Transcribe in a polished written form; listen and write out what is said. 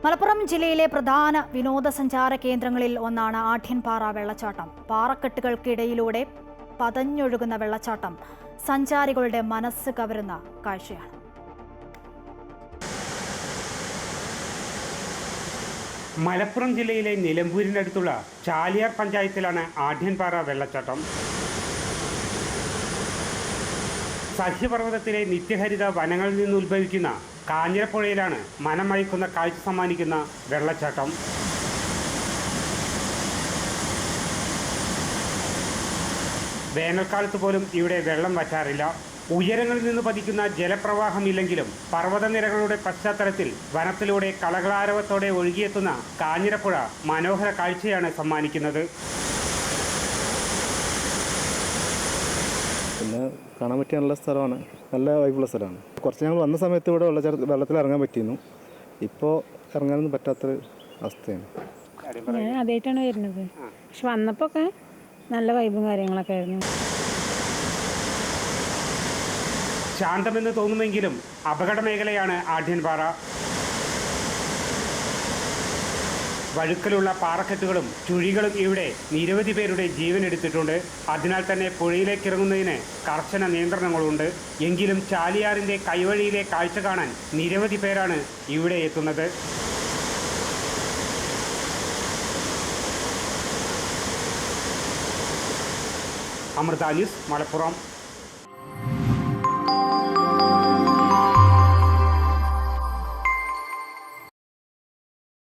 മലപ്പുറം ജില്ലയിലെ പ്രധാന വിനോദസഞ്ചാര കേന്ദ്രങ്ങളിൽ ഒന്നാണ് ആഢ്യൻപാറ വെള്ളച്ചാട്ടം. പാറക്കെട്ടുകൾക്കിടയിലൂടെ പതഞ്ഞൊഴുകുന്ന വെള്ളച്ചാട്ടം സഞ്ചാരികളുടെ മനസ്സ് കവരുന്ന കാഴ്ചയാണ്. മലപ്പുറം ജില്ലയിലെ നിലമ്പൂരിനടുത്തുള്ള ചാലിയാർ പഞ്ചായത്തിലാണ് ആഢ്യൻപാറ വെള്ളച്ചാട്ടം. സഹ്യപർവ്വതത്തിലെ നിത്യഹരിത വനങ്ങളിൽ നിന്ന് ഉത്ഭവിക്കുന്ന കാഞ്ഞിരപ്പുഴയിലാണ് മനമയക്കുന്ന കാഴ്ച സമ്മാനിക്കുന്ന വെള്ളച്ചാട്ടം. വേനൽക്കാലത്ത് പോലും ഇവിടെ വെള്ളം വറ്റാറില്ല. ഉയരങ്ങളിൽ നിന്ന് പതിക്കുന്ന ജലപ്രവാഹമില്ലെങ്കിലും പർവ്വതനിരകളുടെ പശ്ചാത്തലത്തിൽ വനത്തിലൂടെ കളകളാരവത്തോടെ ഒഴുകിയെത്തുന്ന കാഞ്ഞിരപ്പുഴ മനോഹര കാഴ്ചയാണ് സമ്മാനിക്കുന്നത്. പിന്നെ കാണാൻ പറ്റിയ നല്ല സ്ഥലമാണ്, നല്ല വൈബുള്ള സ്ഥലമാണ്. കുറച്ച് ഞങ്ങൾ വന്ന സമയത്ത് ഇവിടെ വെള്ളത്തിൽ ഇറങ്ങാൻ പറ്റിയിരുന്നു. ഇപ്പോൾ ഇറങ്ങാനൊന്നും പറ്റാത്തൊരു അവസ്ഥയാണ്. ഞാൻ ആദ്യമായിട്ടാണ് വരുന്നത്, പക്ഷെ വന്നപ്പോൾ ഒക്കെ നല്ല വൈബും കാര്യങ്ങളൊക്കെ ആയിരുന്നു. ശാന്തമെന്ന് തോന്നുമെങ്കിലും അപകട മേഖലയാണ് ആഢ്യൻപാറ. വഴുക്കലുള്ള പാറക്കെട്ടുകളും ചുഴികളും ഇവിടെ നിരവധി പേരുടെ ജീവൻ എടുത്തിട്ടുണ്ട്. അതിനാൽ തന്നെ പുഴയിലേക്ക് ഇറങ്ങുന്നതിന് കർശന നിയന്ത്രണങ്ങളുണ്ട്. എങ്കിലും ചാലിയാറിൻ്റെ കൈവഴിയിലെ കാഴ്ച കാണാൻ നിരവധി പേരാണ് ഇവിടെ എത്തുന്നത്. അമൃത ന്യൂസ്, മലപ്പുറം.